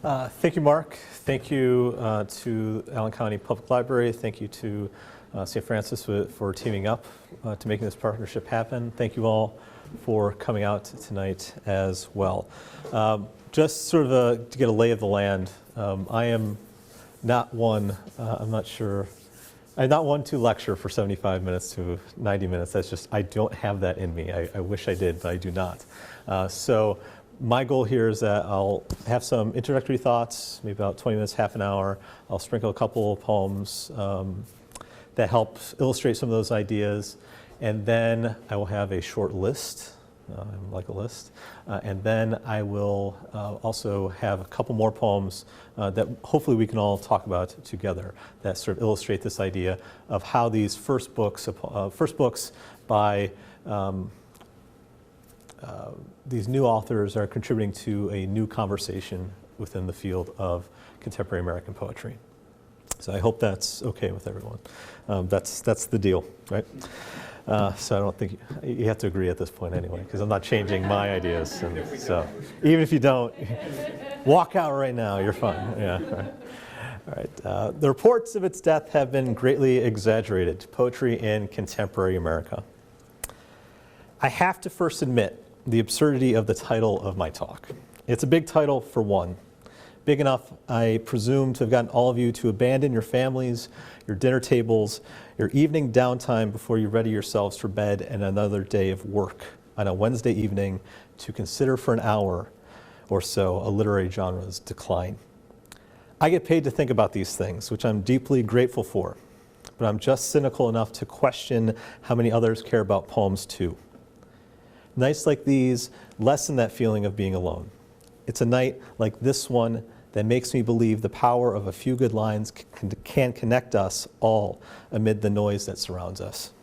Thank you, Mark. Thank you to Allen County Public Library. Thank you to St. Francis for teaming up to making this partnership happen. Thank you all for coming out tonight as well. Just sort of to get a lay of the land, I am not one, I'm not one to lecture for 75 minutes to 90 minutes. That's just, I don't have that in me. I wish I did, but I do not. So my goal here is that I'll have some introductory thoughts, maybe about 20 minutes, half an hour. I'll sprinkle a couple of poems that help illustrate some of those ideas. And then I will have a short list, like a list. And then I will also have a couple more poems that hopefully we can all talk about together that sort of illustrate this idea of how these first books by these new authors are contributing to a new conversation within the field of contemporary American poetry. So I hope that's okay with everyone. That's the deal, right? So I don't think you have to agree at this point anyway, because I'm not changing my ideas. And so even if you don't, walk out right now, you're fine. Yeah. All right. The reports of its death have been greatly exaggerated. Poetry in Contemporary America. I have to first admit the absurdity of the title of my talk. It's a big title for one. Big enough, I presume, to have gotten all of you to abandon your families, your dinner tables, your evening downtime before you ready yourselves for bed and another day of work on a Wednesday evening to consider for an hour or so a literary genre's decline. I get paid to think about these things, which I'm deeply grateful for, but I'm just cynical enough to question how many others care about poems too. Nights like these lessen that feeling of being alone. It's a night like this one that makes me believe the power of a few good lines can connect us all amid the noise that surrounds us.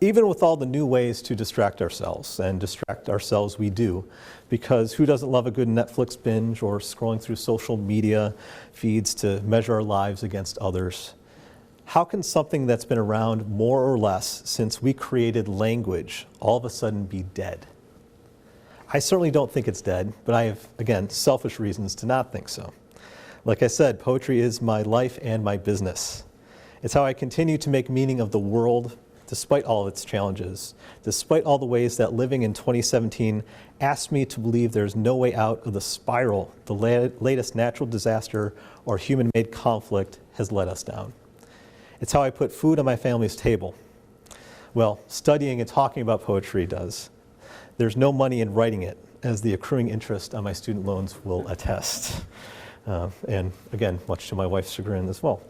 Even with all the new ways to distract ourselves, and distract ourselves we do, because who doesn't love a good Netflix binge or scrolling through social media feeds to measure our lives against others? How can something that's been around more or less since we created language all of a sudden be dead? I certainly don't think it's dead, but I have, again, selfish reasons to not think so. Like I said, poetry is my life and my business. It's how I continue to make meaning of the world, despite all of its challenges, despite all the ways that living in 2017 asks me to believe there's no way out of the spiral the latest natural disaster or human-made conflict has led us down. It's how I put food on my family's table. Well, studying and talking about poetry does. There's no money in writing it, as the accruing interest on my student loans will attest. And again, much to my wife's chagrin as well.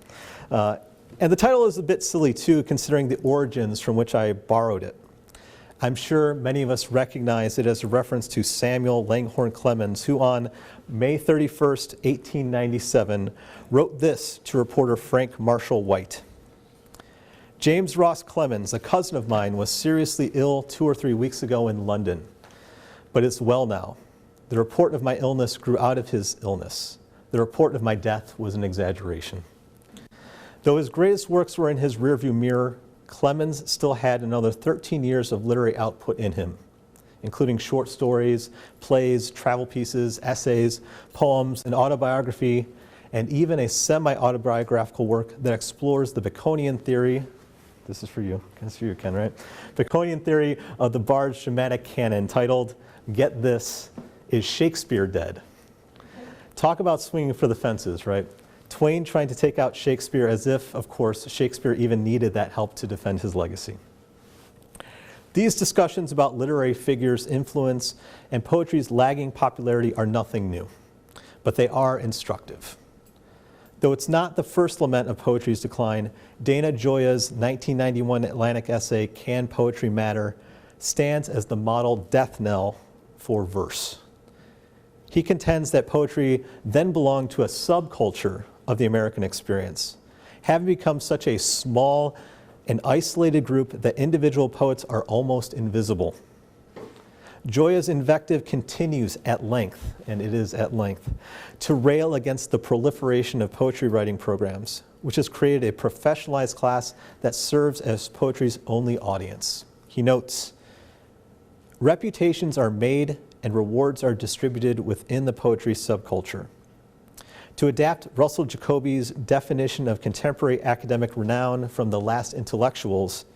And the title is a bit silly too, considering the origins from which I borrowed it. I'm sure many of us recognize it as a reference to Samuel Langhorne Clemens, who on May 31st, 1897, wrote this to reporter Frank Marshall White. James Ross Clemens, a cousin of mine, was seriously ill 2 or 3 weeks ago in London, but is well now. The report of my illness grew out of his illness. The report of my death was an exaggeration. Though his greatest works were in his rearview mirror, Clemens still had another 13 years of literary output in him, including short stories, plays, travel pieces, essays, poems, an autobiography, and even a semi-autobiographical work that explores the Baconian theory. This is for you. This is for you, Ken, right? Baconian theory of the Bard's dramatic canon, titled, get this, Is Shakespeare Dead? Talk about swinging for the fences, right? Twain trying to take out Shakespeare as if, of course, Shakespeare even needed that help to defend his legacy. These discussions about literary figures' influence and poetry's lagging popularity are nothing new, but they are instructive. Though it's not the first lament of poetry's decline, Dana Gioia's 1991 Atlantic essay, Can Poetry Matter?, stands as the model death knell for verse. He contends that poetry then belonged to a subculture of the American experience, having become such a small and isolated group that individual poets are almost invisible. Gioia's invective continues at length, and it is at length, to rail against the proliferation of poetry writing programs, which has created a professionalized class that serves as poetry's only audience. He notes, reputations are made and rewards are distributed within the poetry subculture. To adapt Russell Jacoby's definition of contemporary academic renown from The Last Intellectuals,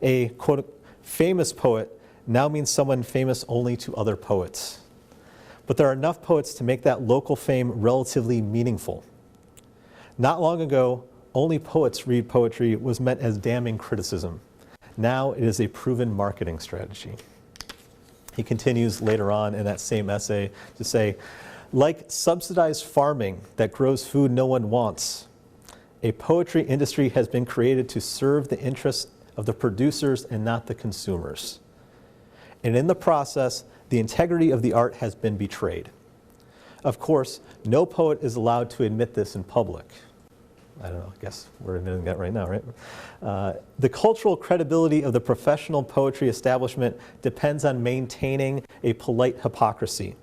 a, quote, famous poet now means someone famous only to other poets. But there are enough poets to make that local fame relatively meaningful. Not long ago, only poets read poetry was meant as damning criticism. Now it is a proven marketing strategy. He continues later on in that same essay to say, like subsidized farming that grows food no one wants, a poetry industry has been created to serve the interests of the producers and not the consumers. And in the process, the integrity of the art has been betrayed. Of course, no poet is allowed to admit this in public. I don't know, I guess we're admitting that right now, right? The cultural credibility of the professional poetry establishment depends on maintaining a polite hypocrisy.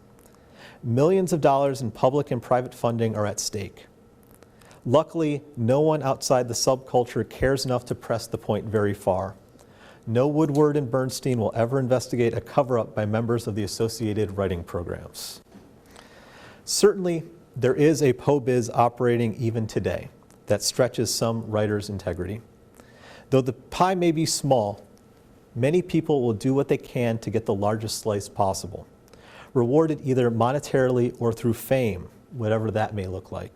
Millions of dollars in public and private funding are at stake. Luckily, no one outside the subculture cares enough to press the point very far. No Woodward and Bernstein will ever investigate a cover-up by members of the associated writing programs. Certainly, there is a po-biz operating even today that stretches some writers' integrity. Though the pie may be small, many people will do what they can to get the largest slice possible, rewarded either monetarily or through fame, whatever that may look like.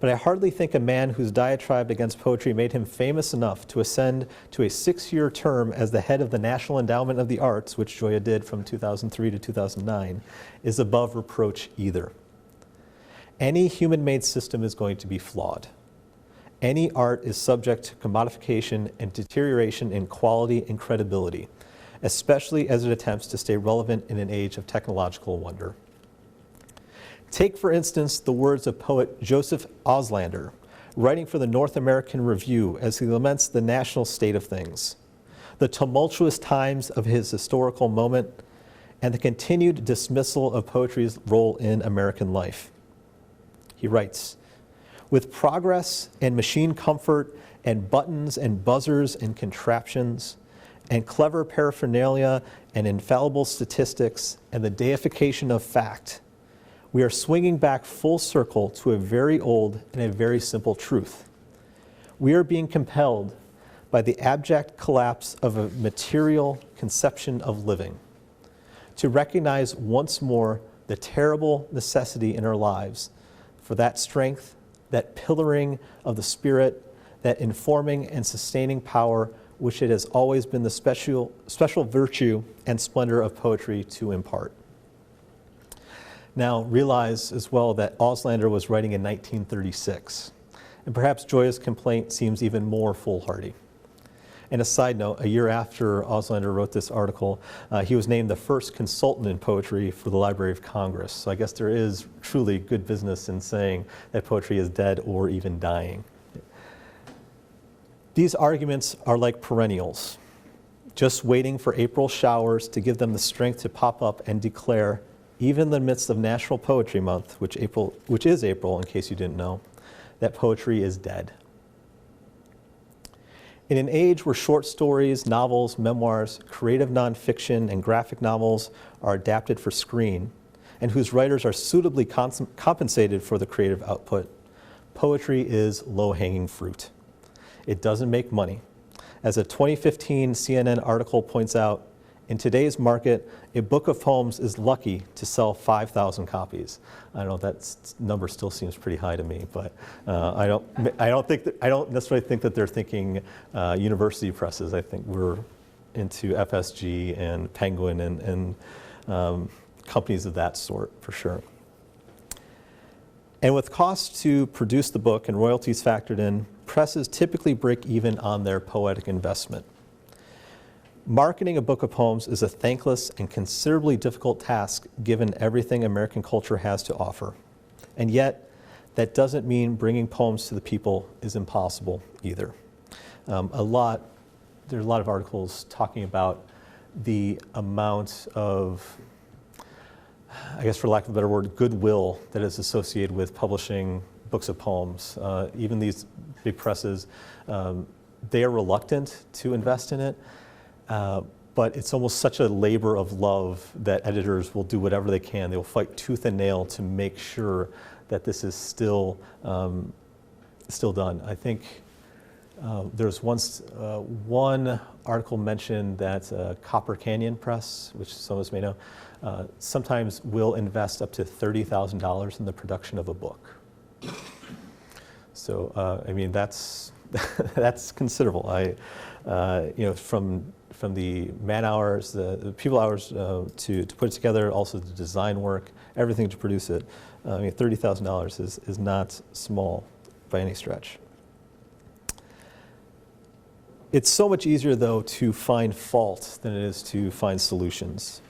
But I hardly think a man whose diatribe against poetry made him famous enough to ascend to a 6-year term as the head of the National Endowment of the Arts, which Joya did from 2003 to 2009, is above reproach either. Any human-made system is going to be flawed. Any art is subject to commodification and deterioration in quality and credibility, especially as it attempts to stay relevant in an age of technological wonder. Take, for instance, the words of poet Joseph Auslander, writing for the North American Review as he laments the national state of things, the tumultuous times of his historical moment, and the continued dismissal of poetry's role in American life. He writes, "With progress and machine comfort and buttons and buzzers and contraptions and clever paraphernalia and infallible statistics and the deification of fact, we are swinging back full circle to a very old and a very simple truth. We are being compelled by the abject collapse of a material conception of living to recognize once more the terrible necessity in our lives for that strength, that pillaring of the spirit, that informing and sustaining power which it has always been the special virtue and splendor of poetry to impart." Now, realize as well that Auslander was writing in 1936, and perhaps Joya's complaint seems even more foolhardy. And a side note, a year after Auslander wrote this article, he was named the first consultant in poetry for the Library of Congress. So I guess there is truly good business in saying that poetry is dead or even dying. These arguments are like perennials, just waiting for April showers to give them the strength to pop up and declare, even in the midst of National Poetry Month, which is April, in case you didn't know, that poetry is dead. In an age where short stories, novels, memoirs, creative nonfiction, and graphic novels are adapted for screen, and whose writers are suitably compensated for the creative output, poetry is low-hanging fruit. It doesn't make money. As a 2015 CNN article points out, in today's market, a book of poems is lucky to sell 5,000 copies. I don't know, that number still seems pretty high to me, but I don't necessarily think that they're thinking university presses. I think we're into FSG and Penguin and companies of that sort, for sure. And with costs to produce the book and royalties factored in, presses typically break even on their poetic investment. Marketing a book of poems is a thankless and considerably difficult task given everything American culture has to offer. And yet, that doesn't mean bringing poems to the people is impossible either. There's a lot of articles talking about the amount of, I guess for lack of a better word, goodwill that is associated with publishing books of poems. Even these big presses, they are reluctant to invest in it. but it's almost such a labor of love that editors will do whatever they can. They will fight tooth and nail to make sure that this is still done. I think there's once one article mentioned that Copper Canyon Press, which some of us may know, sometimes will invest up to $30,000 in the production of a book. So I mean that's that's considerable. From the man hours, the people hours to put it together, also the design work, everything to produce it. I mean, $30,000 is not small by any stretch. It's so much easier, though, to find fault than it is to find solutions.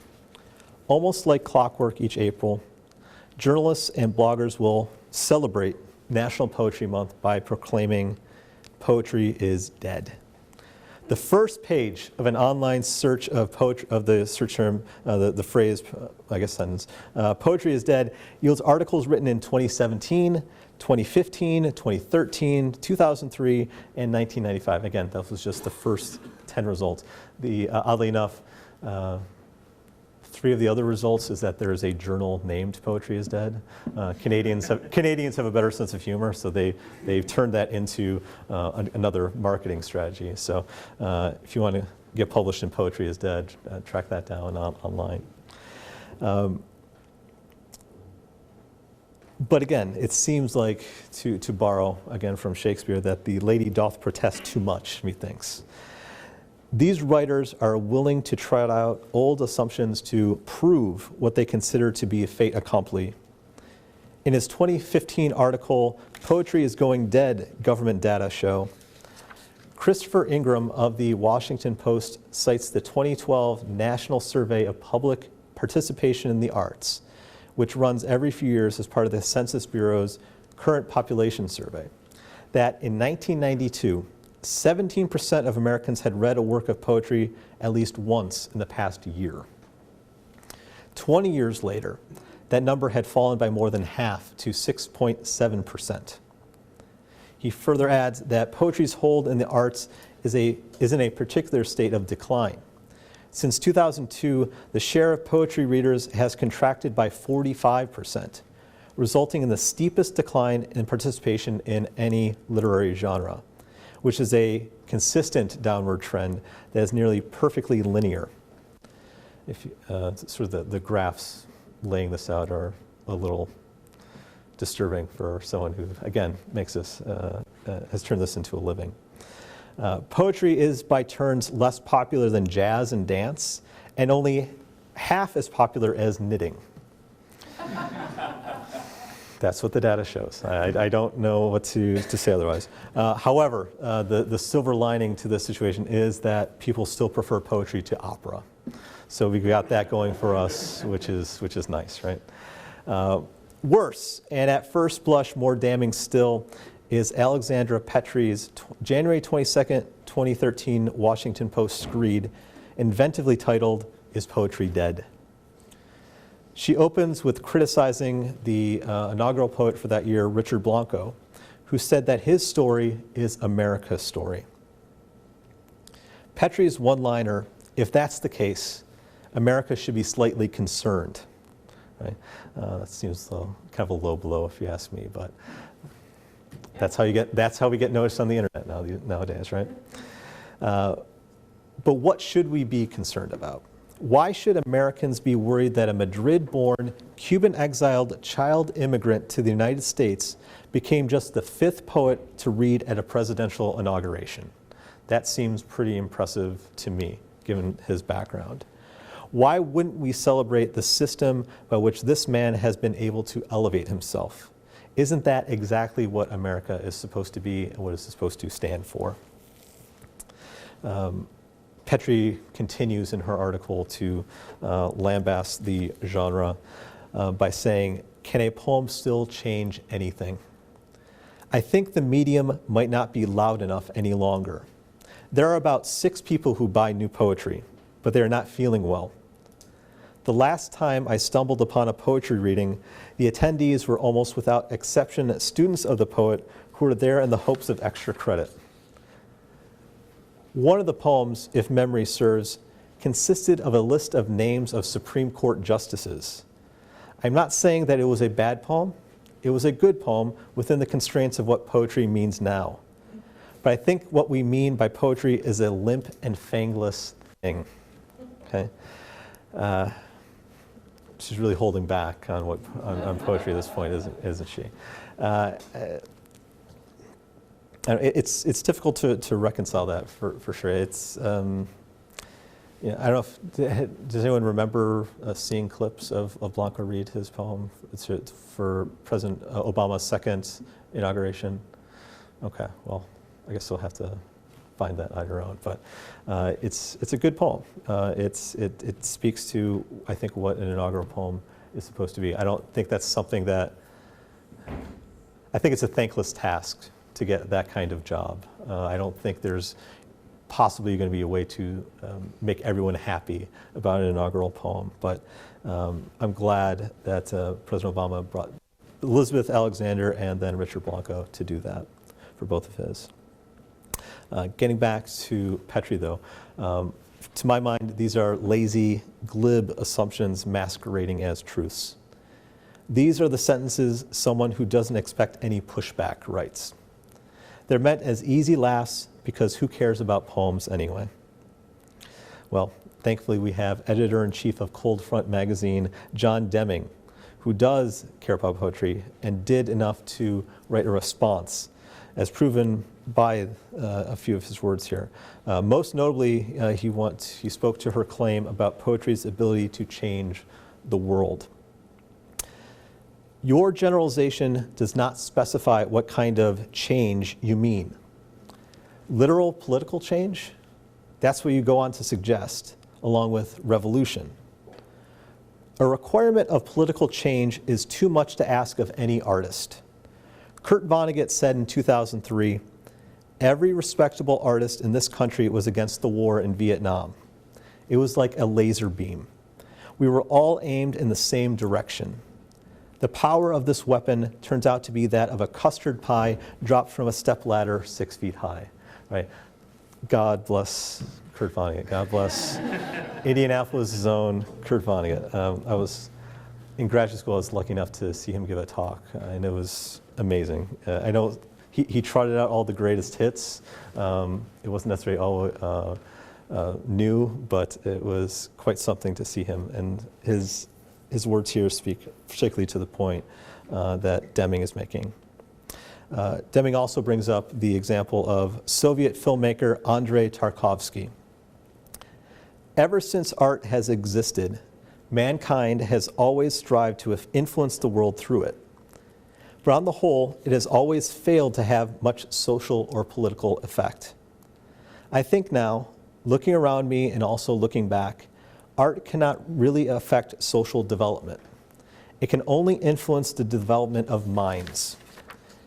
Almost like clockwork each April, journalists and bloggers will celebrate National Poetry Month by proclaiming poetry is dead. The first page of an online search of poetry, of the search term, the phrase, I guess sentence, poetry is dead, yields articles written in 2017, 2015, 2013, 2003, and 1995. Again, that was just the first 10 results. Oddly enough, 3 of the other results is that there is a journal named Poetry is Dead. Canadians have a better sense of humor, so they've turned that into another marketing strategy. So if you want to get published in Poetry is Dead, track that down online. But again, it seems like, to borrow again from Shakespeare, that the lady doth protest too much, methinks. These writers are willing to trot out old assumptions to prove what they consider to be a fait accompli. In his 2015 article, Poetry is Going Dead, Government Data Show, Christopher Ingram of the Washington Post cites the 2012 National Survey of Public Participation in the Arts, which runs every few years as part of the Census Bureau's current population survey, that in 1992, 17% of Americans had read a work of poetry at least once in the past year. 20 years later, that number had fallen by more than half to 6.7%. He further adds that poetry's hold in the arts is in a particular state of decline. Since 2002, the share of poetry readers has contracted by 45%, resulting in the steepest decline in participation in any literary genre, which is a consistent downward trend that is nearly perfectly linear. Sort of the graphs laying this out are a little disturbing for someone who, again, makes this, has turned this into a living. Poetry is by turns less popular than jazz and dance, and only half as popular as knitting. That's what the data shows. I don't know what to say otherwise. However, the silver lining to this situation is that people still prefer poetry to opera. So we got that going for us, which is nice, right? Worse, and at first blush more damning still, is Alexandra Petrie's January 22nd, 2013 Washington Post screed, inventively titled, "Is Poetry Dead?" She opens with criticizing the inaugural poet for that year, Richard Blanco, who said that his story is America's story. Petrie's one-liner, "If that's the case, America should be slightly concerned." Right? That seems kind of a low blow, if you ask me, but that's how we get noticed on the internet nowadays, right? But what should we be concerned about? Why should Americans be worried that a Madrid-born, Cuban-exiled child immigrant to the United States became just the 5th poet to read at a presidential inauguration? That seems pretty impressive to me, given his background. Why wouldn't we celebrate the system by which this man has been able to elevate himself? Isn't that exactly what America is supposed to be and what it's supposed to stand for? Petrie continues in her article to lambast the genre by saying, "Can a poem still change anything? I think the medium might not be loud enough any longer. There are about 6 people who buy new poetry, but they are not feeling well. The last time I stumbled upon a poetry reading, the attendees were almost without exception students of the poet who were there in the hopes of extra credit. One of the poems, if memory serves, consisted of a list of names of Supreme Court justices. I'm not saying that it was a bad poem. It was a good poem within the constraints of what poetry means now. But I think what we mean by poetry is a limp and fangless thing. Okay? She's really holding back on on poetry at this point, isn't she? It's difficult to reconcile that for sure. It's I don't know if does anyone remember seeing clips of Blanco read his poem? It's for President Obama's second inauguration. Okay, well, I guess we'll have to find that on your own. But it's a good poem. It speaks to, I think, what an inaugural poem is supposed to be. I don't think that's something that, I think it's a thankless task to get that kind of job. I don't think there's possibly going to be a way to make everyone happy about an inaugural poem. But I'm glad that President Obama brought Elizabeth Alexander and then Richard Blanco to do that for both of his. Getting back to Petrie, though, to my mind, these are lazy, glib assumptions masquerading as truths. These are the sentences someone who doesn't expect any pushback writes. They're meant as easy laughs because who cares about poems anyway? Well, thankfully we have editor-in-chief of Cold Front magazine, John Deming, who does care about poetry and did enough to write a response, as proven by a few of his words here. Most notably, he spoke to her claim about poetry's ability to change the world. Your generalization does not specify what kind of change you mean. Literal political change? That's what you go on to suggest, along with revolution. A requirement of political change is too much to ask of any artist. Kurt Vonnegut said in 2003, "Every respectable artist in this country was against the war in Vietnam. It was like a laser beam. We were all aimed in the same direction. The power of this weapon turns out to be that of a custard pie dropped from a stepladder 6 feet high." Right? God bless Kurt Vonnegut. God bless Indianapolis' own Kurt Vonnegut. I was in graduate school. I was lucky enough to see him give a talk, and it was amazing. I know he trotted out all the greatest hits. It wasn't necessarily all new, but it was quite something to see him. And his words here speak particularly to the point that Deming is making. Deming also brings up the example of Soviet filmmaker Andrei Tarkovsky. Ever since art has existed, mankind has always strived to influence the world through it. But on the whole, it has always failed to have much social or political effect. I think now, looking around me and also looking back, art cannot really affect social development. It can only influence the development of minds.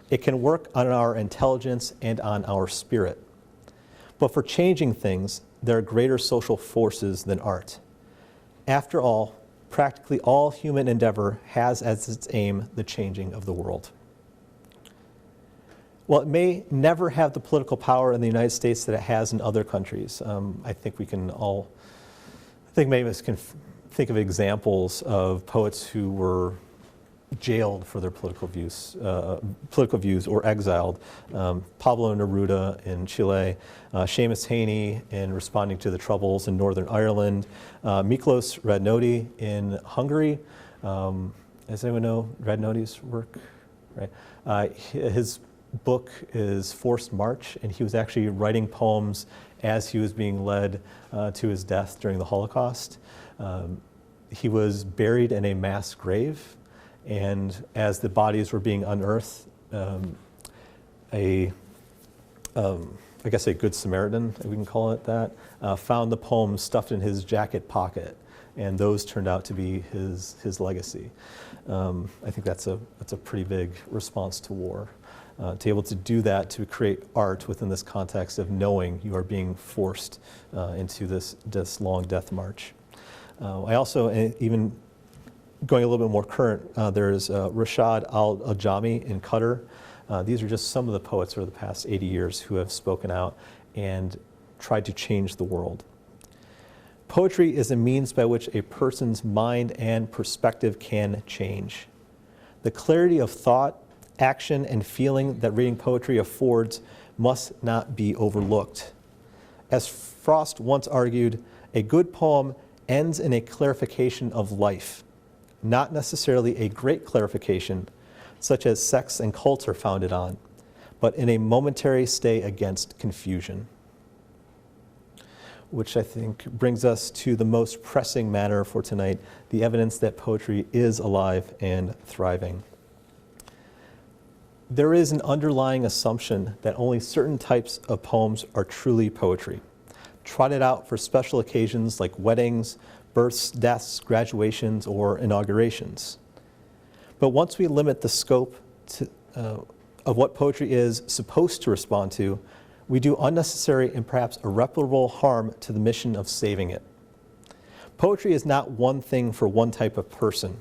It can work on our intelligence and on our spirit. But for changing things, there are greater social forces than art. After all, practically all human endeavor has as its aim the changing of the world. While it may never have the political power in the United States that it has in other countries, I think we can all, I think many of us can think of examples of poets who were jailed for their political views or exiled. Pablo Neruda in Chile, Seamus Heaney in responding to the troubles in Northern Ireland, Miklos Radnoti in Hungary. Does anyone know Radnoti's work? Right. His book is Forced March, and he was actually writing poems as he was being led to his death during the Holocaust. He was buried in a mass grave. And as the bodies were being unearthed, I guess a good Samaritan, if we can call it that, found the poem stuffed in his jacket pocket, and those turned out to be his legacy. I think that's a pretty big response to war. To be able to do that, to create art within this context of knowing you are being forced into this long death march. I also, even going a little bit more current, there's Rashad Al-Ajami in Qatar. These are just some of the poets over the past 80 years who have spoken out and tried to change the world. Poetry is a means by which a person's mind and perspective can change. The clarity of thought, action, and feeling that reading poetry affords must not be overlooked. As Frost once argued, a good poem ends in a clarification of life, not necessarily a great clarification, such as sex and cult are founded on, but in a momentary stay against confusion. Which I think brings us to the most pressing matter for tonight, the evidence that poetry is alive and thriving. There is an underlying assumption that only certain types of poems are truly poetry, trotted out for special occasions like weddings, births, deaths, graduations, or inaugurations. But once we limit the scope of what poetry is supposed to respond to, we do unnecessary and perhaps irreparable harm to the mission of saving it. Poetry is not one thing for one type of person.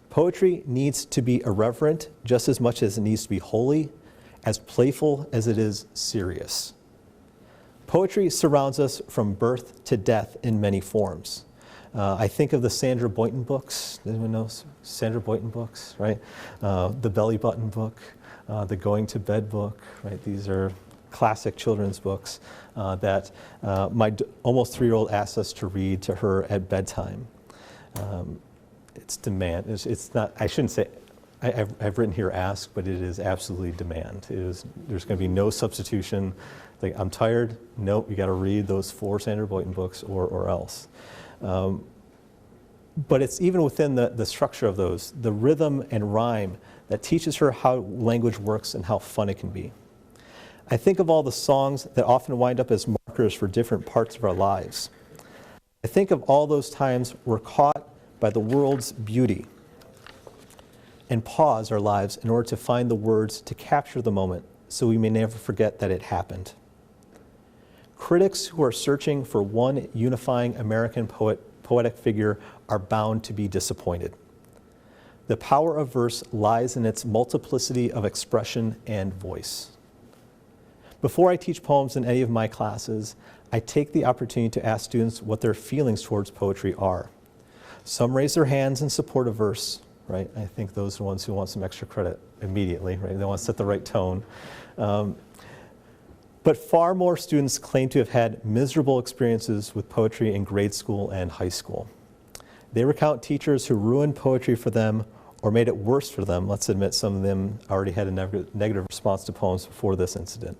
Poetry needs to be irreverent just as much as it needs to be holy, as playful as it is serious. Poetry surrounds us from birth to death in many forms. I think of the Sandra Boynton books. Does anyone know Sandra Boynton books, right? The Belly Button book, the Going to Bed book, right? These are classic children's books that my almost 3-year-old asked us to read to her at bedtime. It's demand. It's not, I shouldn't say, I've written here ask, but it is absolutely demand. There's going to be no substitution. Like, I'm tired, nope, you got to read those 4 Sandra Boynton books or else. But it's even within the structure of those, the rhythm and rhyme that teaches her how language works and how fun it can be. I think of all the songs that often wind up as markers for different parts of our lives. I think of all those times we're caught by the world's beauty and pause our lives in order to find the words to capture the moment so we may never forget that it happened. Critics who are searching for one unifying American poetic figure are bound to be disappointed. The power of verse lies in its multiplicity of expression and voice. Before I teach poems in any of my classes, I take the opportunity to ask students what their feelings towards poetry are. Some raise their hands in support of verse, right? I think those are the ones who want some extra credit immediately, right? They want to set the right tone. But far more students claim to have had miserable experiences with poetry in grade school and high school. They recount teachers who ruined poetry for them or made it worse for them. Let's admit some of them already had a negative response to poems before this incident.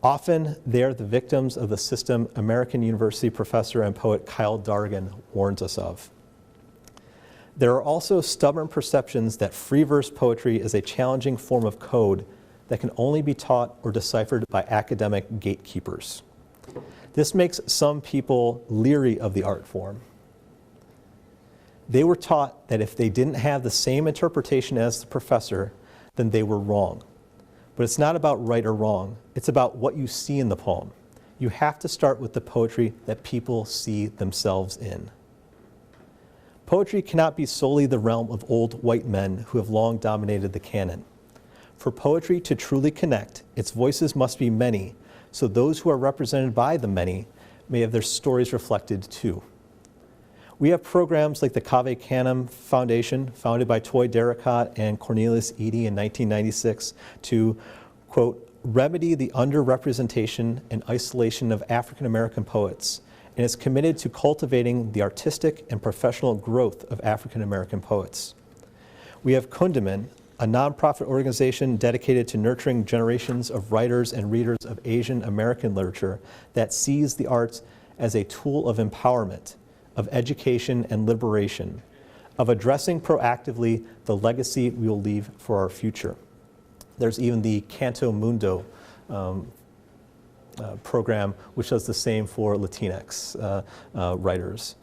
Often, they are the victims of the system American University professor and poet Kyle Dargan warns us of. There are also stubborn perceptions that free verse poetry is a challenging form of code that can only be taught or deciphered by academic gatekeepers. This makes some people leery of the art form. They were taught that if they didn't have the same interpretation as the professor, then they were wrong. But it's not about right or wrong. It's about what you see in the poem. You have to start with the poetry that people see themselves in. Poetry cannot be solely the realm of old white men who have long dominated the canon. For poetry to truly connect, its voices must be many, so those who are represented by the many may have their stories reflected too. We have programs like the Cave Canem Foundation, founded by Toy Darracott and Cornelius Eady in 1996, to, quote, remedy the underrepresentation and isolation of African American poets, and is committed to cultivating the artistic and professional growth of African American poets. We have Kundiman, a nonprofit organization dedicated to nurturing generations of writers and readers of Asian American literature that sees the arts as a tool of empowerment, of education and liberation, of addressing proactively the legacy we will leave for our future. There's even the Canto Mundo program, which does the same for Latinx writers.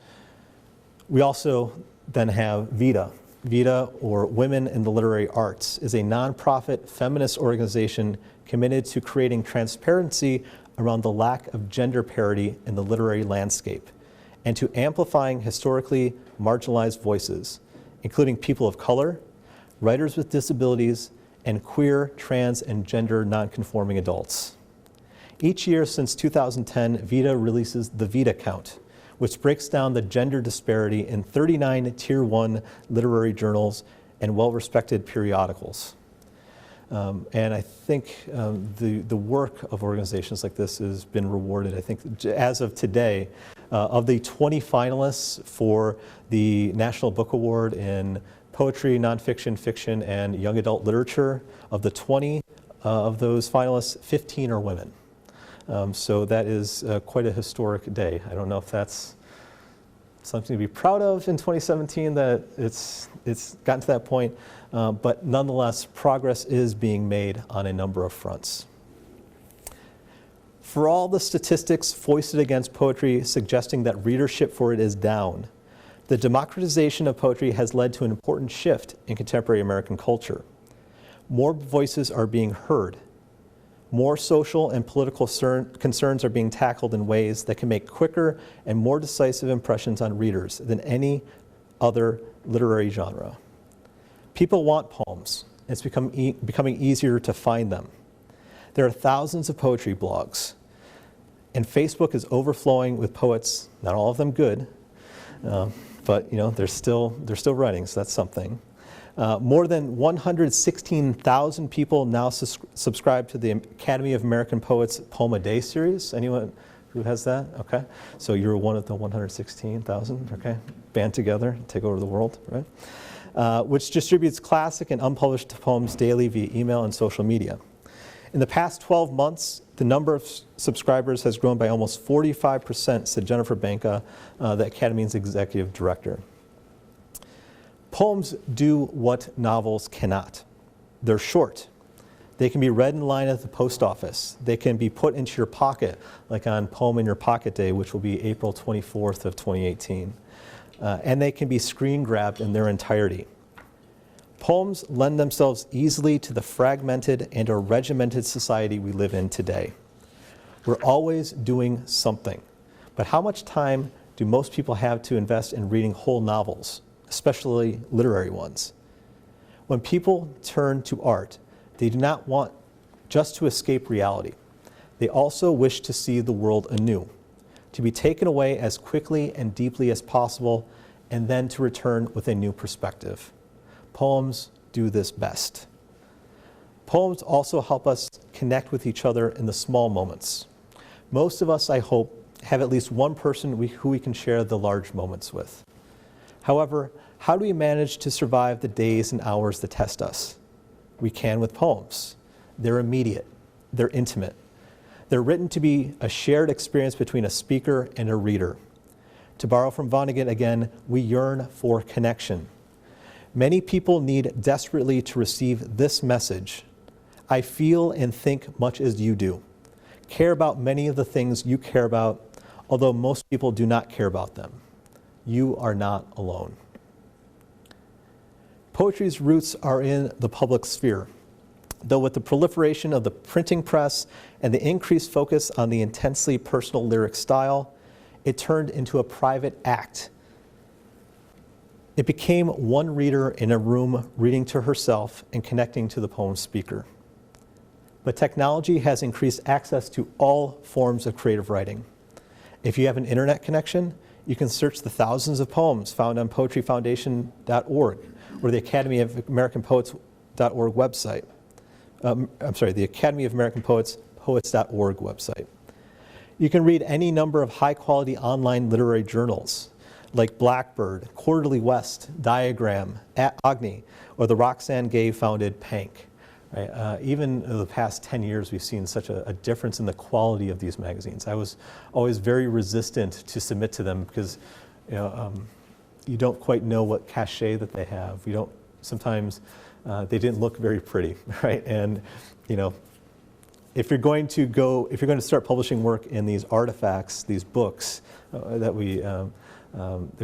We also then have VITA. VITA, or Women in the Literary Arts, is a nonprofit feminist organization committed to creating transparency around the lack of gender parity in the literary landscape, and to amplifying historically marginalized voices, including people of color, writers with disabilities, and queer, trans, and gender nonconforming adults. Each year since 2010, VITA releases the VITA Count, which breaks down the gender disparity in 39 Tier 1 literary journals and well-respected periodicals. And I think the work of organizations like this has been rewarded. I think as of today, of the 20 finalists for the National Book Award in poetry, nonfiction, fiction, and young adult literature, of the 20 of those finalists, 15 are women. So that is quite a historic day. I don't know if that's something to be proud of in 2017 that it's gotten to that point, but nonetheless, progress is being made on a number of fronts. For all the statistics foisted against poetry suggesting that readership for it is down, the democratization of poetry has led to an important shift in contemporary American culture. More voices are being heard. More social and political concerns are being tackled in ways that can make quicker and more decisive impressions on readers than any other literary genre. People want poems. It's becoming easier to find them. There are thousands of poetry blogs, and Facebook is overflowing with poets, not all of them good, but they're still writing, so that's something. More than 116,000 people now subscribe to the Academy of American Poets Poem a Day series. Anyone who has that? Okay. So you're one of the 116,000, okay? Band together, take over the world, right? Which distributes classic and unpublished poems daily via email and social media. In the past 12 months, the number of subscribers has grown by almost 45%, said Jennifer Banka, the Academy's executive director. Poems do what novels cannot. They're short. They can be read in line at the post office. They can be put into your pocket, like on Poem in Your Pocket Day, which will be April 24th of 2018. And they can be screen grabbed in their entirety. Poems lend themselves easily to the fragmented and or regimented society we live in today. We're always doing something. But how much time do most people have to invest in reading whole novels, especially literary ones? When people turn to art, they do not want just to escape reality. They also wish to see the world anew, to be taken away as quickly and deeply as possible, and then to return with a new perspective. Poems do this best. Poems also help us connect with each other in the small moments. Most of us, I hope, have at least one person who we can share the large moments with. However, how do we manage to survive the days and hours that test us? We can with poems. They're immediate. They're intimate. They're written to be a shared experience between a speaker and a reader. To borrow from Vonnegut again, we yearn for connection. Many people need desperately to receive this message. I feel and think much as you do. Care about many of the things you care about, although most people do not care about them. You are not alone. Poetry's roots are in the public sphere, though with the proliferation of the printing press and the increased focus on the intensely personal lyric style, it turned into a private act. It became one reader in a room reading to herself and connecting to the poem speaker. But technology has increased access to all forms of creative writing. If you have an internet connection, you can search the thousands of poems found on poetryfoundation.org or the Academy of American Poets.org website. The Academy of American Poets, poets.org website. You can read any number of high-quality online literary journals like Blackbird, Quarterly West, Diagram, Agni, or the Roxane Gay-founded Pank. Right? Even in the past 10 years, we've seen such a difference in the quality of these magazines. I was always very resistant to submit to them because you don't quite know what cachet that they have. You don't, sometimes they didn't look very pretty, right? And if you're going to start publishing work in these artifacts, these books that we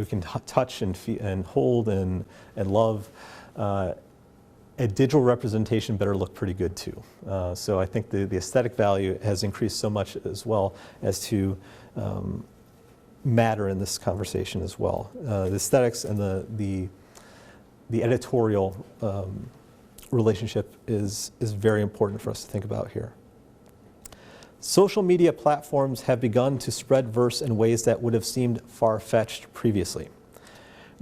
can touch and hold and love, a digital representation better look pretty good too. So I think the aesthetic value has increased so much as well as to matter in this conversation as well. The aesthetics and the editorial relationship is very important for us to think about here. Social media platforms have begun to spread verse in ways that would have seemed far-fetched previously.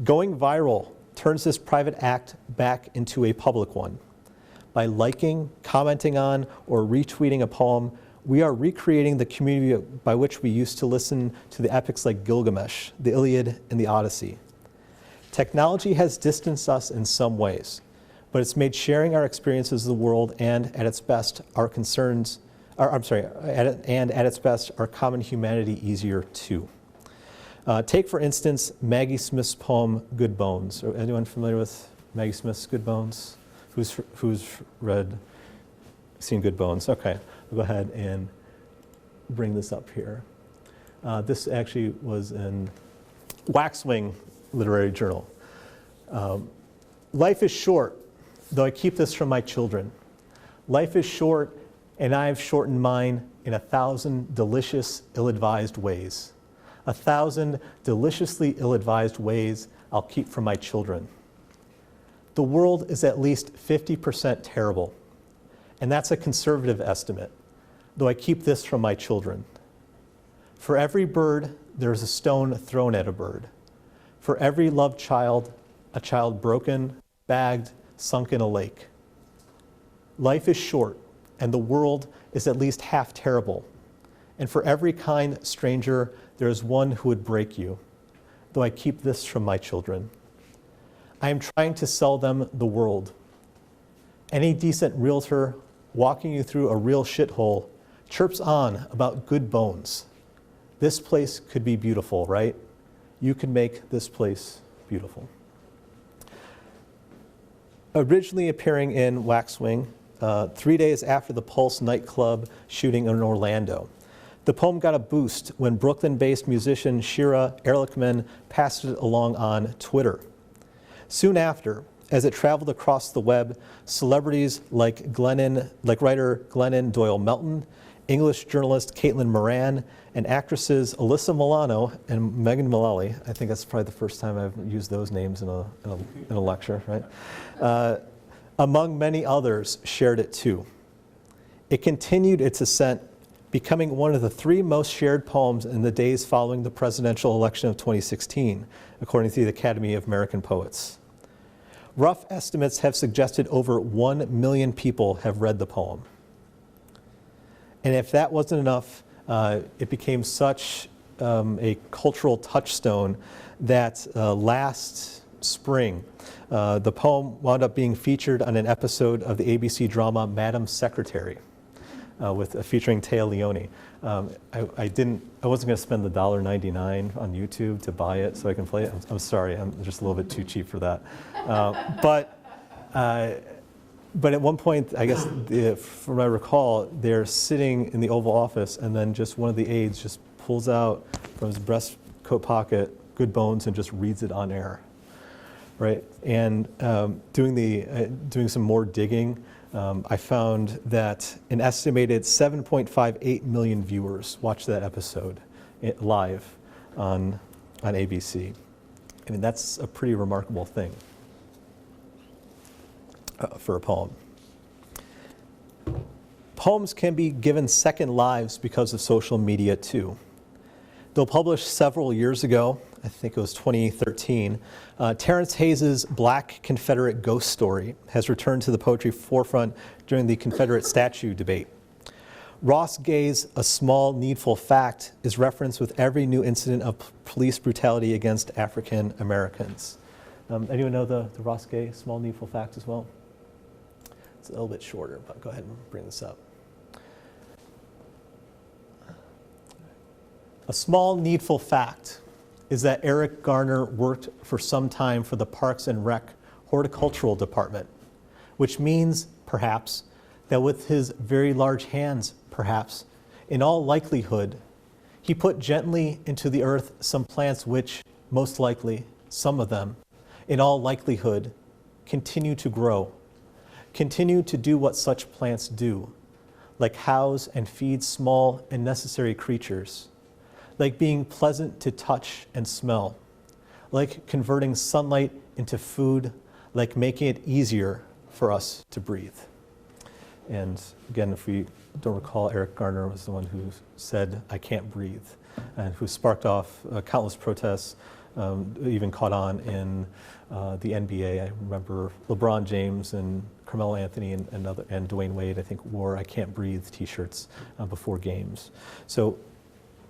Going viral turns this private act back into a public one. By liking, commenting on, or retweeting a poem, we are recreating the community by which we used to listen to the epics like Gilgamesh, the Iliad, and the Odyssey. Technology has distanced us in some ways, but it's made sharing our experiences of the world and, at its best, our concerns, at its best, our common humanity easier too. Take, for instance, Maggie Smith's poem, Good Bones. Are anyone familiar with Maggie Smith's Good Bones? Who's seen Good Bones? Okay, I'll go ahead and bring this up here. This actually was in Waxwing Literary Journal. Life is short, though I keep this from my children. Life is short, and I have shortened mine in 1,000 delicious, ill-advised ways. 1,000 deliciously ill-advised ways I'll keep from my children. The world is at least 50% terrible, and that's a conservative estimate, though I keep this from my children. For every bird, there's a stone thrown at a bird. For every loved child, a child broken, bagged, sunk in a lake. Life is short, and the world is at least half terrible. And for every kind stranger, there is one who would break you, though I keep this from my children. I am trying to sell them the world. Any decent realtor walking you through a real shithole chirps on about good bones. This place could be beautiful, right? You can make this place beautiful. Originally appearing in Waxwing, 3 days after the Pulse nightclub shooting in Orlando. The poem got a boost when Brooklyn-based musician Shira Ehrlichman passed it along on Twitter. Soon after, as it traveled across the web, celebrities like writer Glennon Doyle Melton, English journalist Caitlin Moran, and actresses Alyssa Milano and Megan Mullally, I think that's probably the first time I've used those names in a lecture, right? Among many others, shared it too. It continued its ascent, becoming one of the 3 most shared poems in the days following the presidential election of 2016, according to the Academy of American Poets. Rough estimates have suggested over 1 million people have read the poem. And if that wasn't enough, it became such a cultural touchstone that last spring, the poem wound up being featured on an episode of the ABC drama Madam Secretary, featuring Téa Leoni. I wasn't going to spend the $1.99 on YouTube to buy it so I can play it. I'm sorry, I'm just a little bit too cheap for that. But at one point, I guess, from what I recall, they're sitting in the Oval Office, and then just one of the aides just pulls out from his breast coat pocket Good Bones and just reads it on air, right? And doing some more digging, I found that an estimated 7.58 million viewers watched that episode live on ABC. I mean, that's a pretty remarkable thing for a poem. Poems can be given second lives because of social media too. Though published several years ago, I think it was 2013, Terrence Hayes' Black Confederate Ghost Story has returned to the poetry forefront during the Confederate statue debate. Ross Gay's A Small Needful Fact is referenced with every new incident of police brutality against African Americans. Anyone know the Ross Gay Small Needful Fact as well? It's a little bit shorter, but go ahead and bring this up. A small needful fact is that Eric Garner worked for some time for the Parks and Rec Horticultural Department, which means, perhaps, that with his very large hands, perhaps, in all likelihood, he put gently into the earth some plants which, most likely, some of them, in all likelihood, continue to grow, continue to do what such plants do, like house and feed small and necessary creatures, like being pleasant to touch and smell, like converting sunlight into food, like making it easier for us to breathe. And again, if we don't recall, Eric Garner was the one who said, "I can't breathe," and who sparked off countless protests, even caught on in the NBA. I remember LeBron James and Carmelo Anthony and Dwayne Wade, I think, wore "I can't breathe" t-shirts before games. So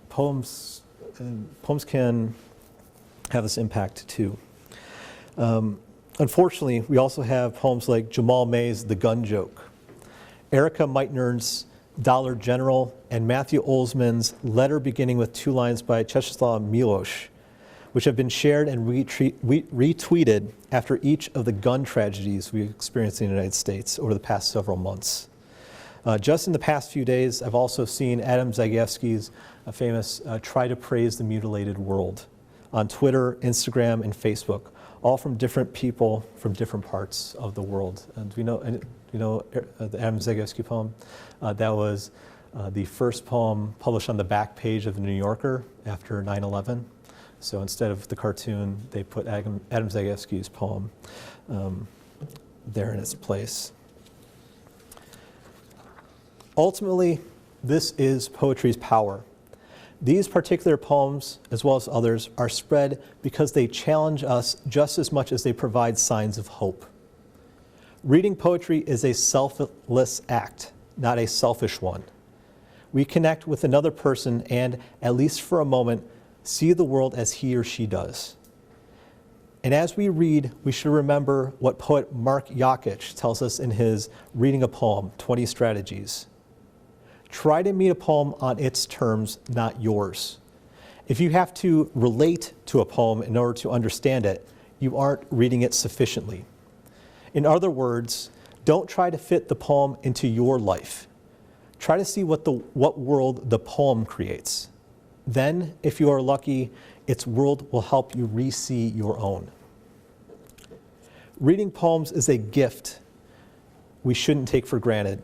poems can have this impact too. Unfortunately, we also have poems like Jamal May's "The Gun Joke," Erica Meitner's "Dollar General," and Matthew Olsman's "Letter Beginning with Two Lines" by Czeslaw Miłosz, which have been shared and retweeted after each of the gun tragedies we've experienced in the United States over the past several months. Just in the past few days, I've also seen Adam Zagajewski's famous "Try to Praise the Mutilated World" on Twitter, Instagram, and Facebook, all from different people from different parts of the world. And do you know the Adam Zagajewski poem? That was the first poem published on the back page of the New Yorker after 9/11. So instead of the cartoon, they put Adam Zagajewski's poem there in its place. Ultimately, this is poetry's power. These particular poems, as well as others, are spread because they challenge us just as much as they provide signs of hope. Reading poetry is a selfless act, not a selfish one. We connect with another person and, at least for a moment, see the world as he or she does. And as we read, we should remember what poet Mark Yakic tells us in his Reading a Poem, 20 Strategies. Try to meet a poem on its terms, not yours. If you have to relate to a poem in order to understand it, you aren't reading it sufficiently. In other words, don't try to fit the poem into your life. Try to see what world the poem creates. Then, if you are lucky, its world will help you re-see your own. Reading poems is a gift we shouldn't take for granted.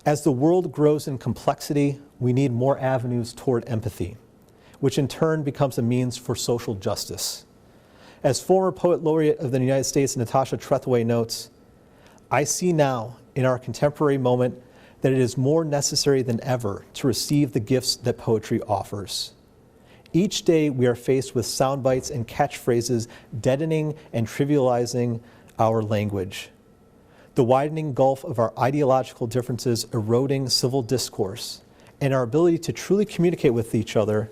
As the world grows in complexity, we need more avenues toward empathy, which in turn becomes a means for social justice. As former Poet Laureate of the United States, Natasha Trethewey notes, "I see now, in our contemporary moment, that it is more necessary than ever to receive the gifts that poetry offers. Each day we are faced with sound bites and catchphrases deadening and trivializing our language. The widening gulf of our ideological differences eroding civil discourse, and our ability to truly communicate with each other,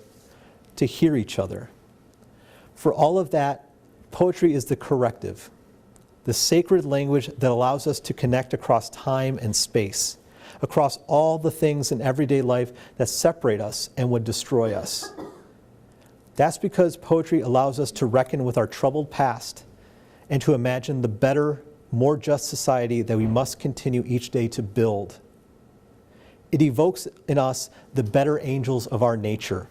to hear each other. For all of that, poetry is the corrective, the sacred language that allows us to connect across time and space, across all the things in everyday life that separate us and would destroy us. That's because poetry allows us to reckon with our troubled past and to imagine the better, more just society that we must continue each day to build. It evokes in us the better angels of our nature,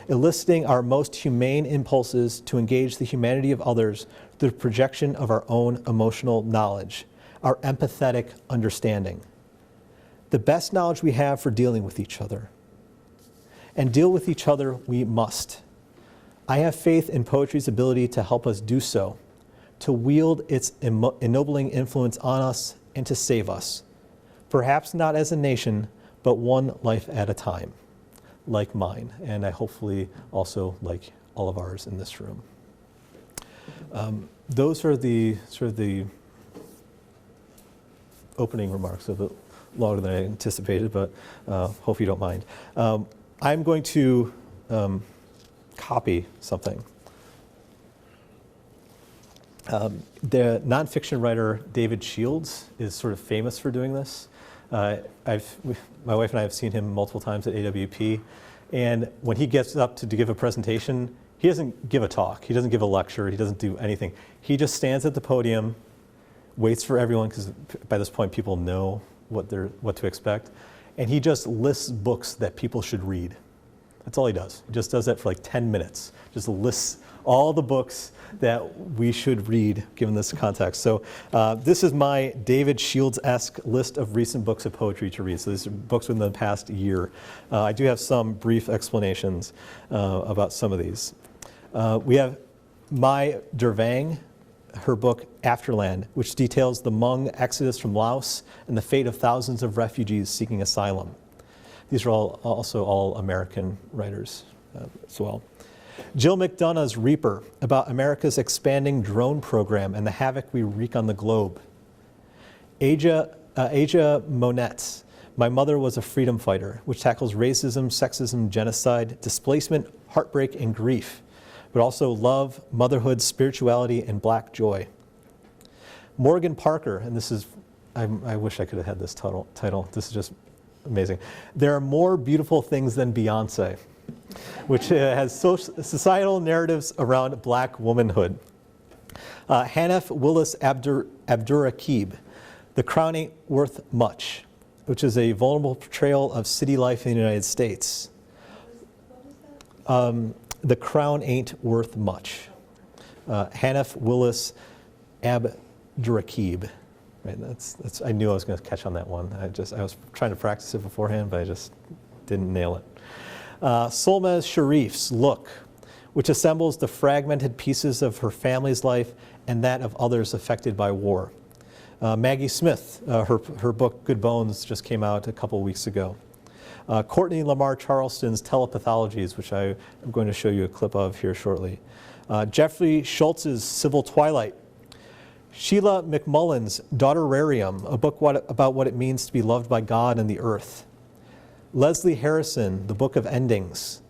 eliciting our most humane impulses to engage the humanity of others through the projection of our own emotional knowledge, our empathetic understanding. The best knowledge we have for dealing with each other. And deal with each other we must. I have faith in poetry's ability to help us do so, to wield its ennobling influence on us and to save us, perhaps not as a nation, but one life at a time, like mine, and I hopefully also like all of ours in this room. Those are the sort of the opening remarks, a bit longer than I anticipated, but hope you don't mind. I'm going to copy something. The nonfiction writer David Shields is sort of famous for doing this. My wife and I have seen him multiple times at AWP, and when he gets up to give a presentation, he doesn't give a talk, he doesn't give a lecture, he doesn't do anything. He just stands at the podium, waits for everyone, because by this point people know what to expect, and he just lists books that people should read. That's all he does. He just does that for like 10 minutes, just lists all the books that we should read given this context. So this is my David Shields-esque list of recent books of poetry to read. So these are books within the past year. I do have some brief explanations about some of these. We have Mai Dervang, her book Afterland, which details the Hmong exodus from Laos and the fate of thousands of refugees seeking asylum. These are also all American writers as well. Jill McDonough's Reaper, about America's expanding drone program and the havoc we wreak on the globe. Aja Monet's My Mother Was a Freedom Fighter, which tackles racism, sexism, genocide, displacement, heartbreak, and grief, but also love, motherhood, spirituality, and black joy. Morgan Parker, and this is, I wish I could have had this title. This is just amazing. There Are More Beautiful Things Than Beyonce, which has societal narratives around black womanhood. Hanif Willis Abdurraqib, The Crown Ain't Worth Much, which is a vulnerable portrayal of city life in the United States. The Crown Ain't Worth Much. Hanif Willis Abdurraqib. Right, that's. I knew I was going to catch on that one. I was trying to practice it beforehand, but I just didn't nail it. Solmaz Sharif's Look, which assembles the fragmented pieces of her family's life and that of others affected by war. Maggie Smith, her book Good Bones just came out a couple weeks ago. Courtney Lamar Charleston's Telepathologies, which I am going to show you a clip of here shortly. Jeffrey Schultz's Civil Twilight. Sheila McMullen's Daughterarium, a book about what it means to be loved by God and the earth. Leslie Harrison, The Book of Endings.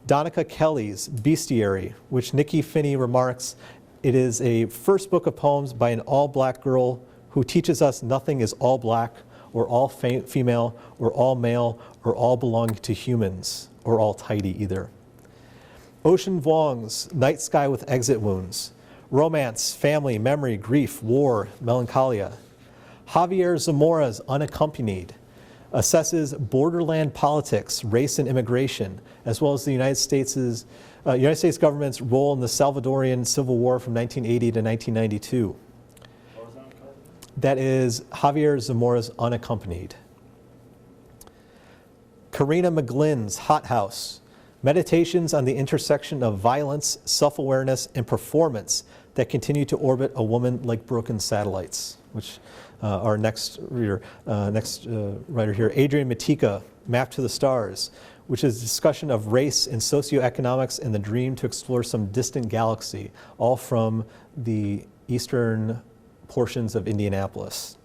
Donica Kelly's Bestiary, which Nikki Finney remarks, it is a first book of poems by an all-black girl who teaches us nothing is all black, or all female, or all male, or all belonging to humans, or all tidy either. Ocean Vuong's Night Sky with Exit Wounds. Romance, family, memory, grief, war, melancholia. Javier Zamora's Unaccompanied assesses borderland politics, race, and immigration, as well as the United States government's role in the Salvadorian Civil War from 1980 to 1992. What was that called? That is Javier Zamora's Unaccompanied. Karina McGlynn's Hot House, meditations on the intersection of violence, self-awareness, and performance that continue to orbit a woman like broken satellites, which our next writer here, Adrian Matika, Map to the Stars, which is a discussion of race and socioeconomics and the dream to explore some distant galaxy, all from the eastern portions of Indianapolis.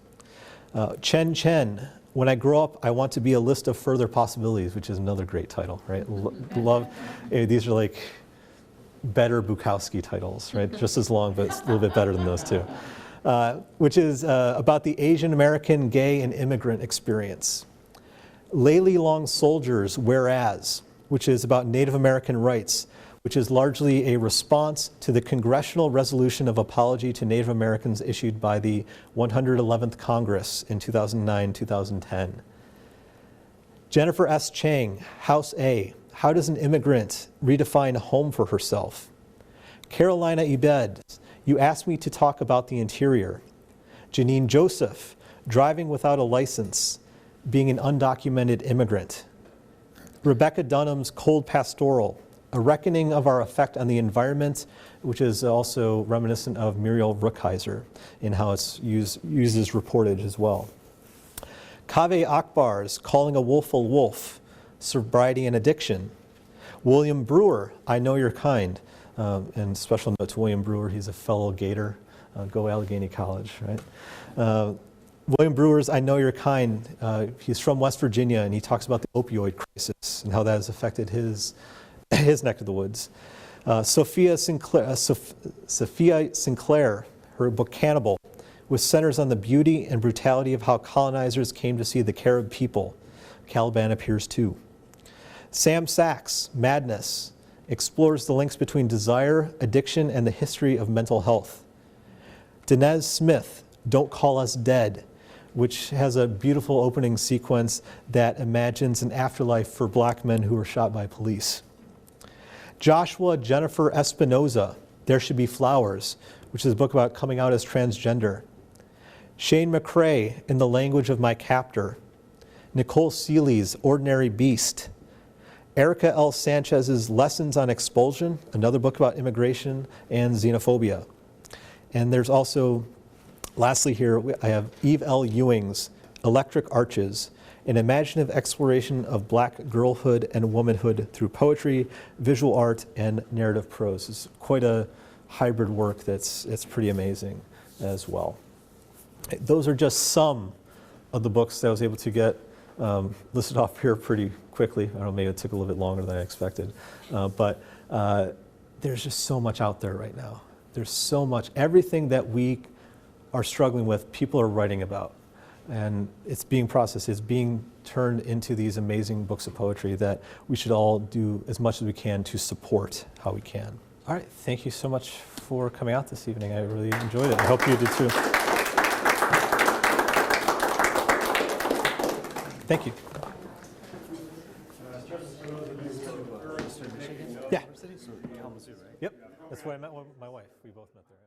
Chen Chen, When I Grow Up, I Want to Be a List of Further Possibilities, which is another great title, right? Love, these are like better Bukowski titles, right? Just as long, but a little bit better than those two. Which is about the Asian American gay and immigrant experience. Layli Long Soldier's Whereas, which is about Native American rights, which is largely a response to the congressional resolution of apology to Native Americans issued by the 111th Congress in 2009-2010. Jennifer S. Chang, House A, How Does an Immigrant Redefine Home for Herself? Carolina Ebed, You Asked Me to Talk About the Interior. Janine Joseph, Driving Without a License, Being an Undocumented Immigrant. Rebecca Dunham's Cold Pastoral, A Reckoning of Our Effect on the Environment, which is also reminiscent of Muriel Rukeyser in how it's uses reportage as well. Kaveh Akbar's Calling a Wolf a Wolf, Sobriety and Addiction. William Brewer, I Know Your Kind. And special note to William Brewer, he's a fellow Gator. Go Allegheny College, right? William Brewer's I Know Your Kind, he's from West Virginia, and he talks about the opioid crisis and how that has affected his neck of the woods. Sophia Sinclair, her book Cannibal, which centers on the beauty and brutality of how colonizers came to see the Carib people. Caliban appears too. Sam Sachs, Madness, explores the links between desire, addiction, and the history of mental health. Dinez Smith, Don't Call Us Dead, which has a beautiful opening sequence that imagines an afterlife for black men who were shot by police. Joshua Jennifer Espinoza, There Should Be Flowers, which is a book about coming out as transgender. Shane McCrae, In the Language of My Captor. Nicole Seeley's Ordinary Beast. Erica L. Sanchez's Lessons on Expulsion, another book about immigration and xenophobia. And there's also, lastly here, I have Eve L. Ewing's Electric Arches, an imaginative exploration of Black girlhood and womanhood through poetry, visual art, and narrative prose. It's quite a hybrid work it's pretty amazing as well. Those are just some of the books that I was able to get listed off here pretty quickly. I don't know, maybe it took a little bit longer than I expected. But there's just so much out there right now. There's so much. Everything that we are struggling with, people are writing about. And it's being processed, it's being turned into these amazing books of poetry that we should all do as much as we can to support how we can. All right, thank you so much for coming out this evening. I really enjoyed it. I hope you did too. Thank you. Yeah. Yep, that's where I met my wife. We both met there.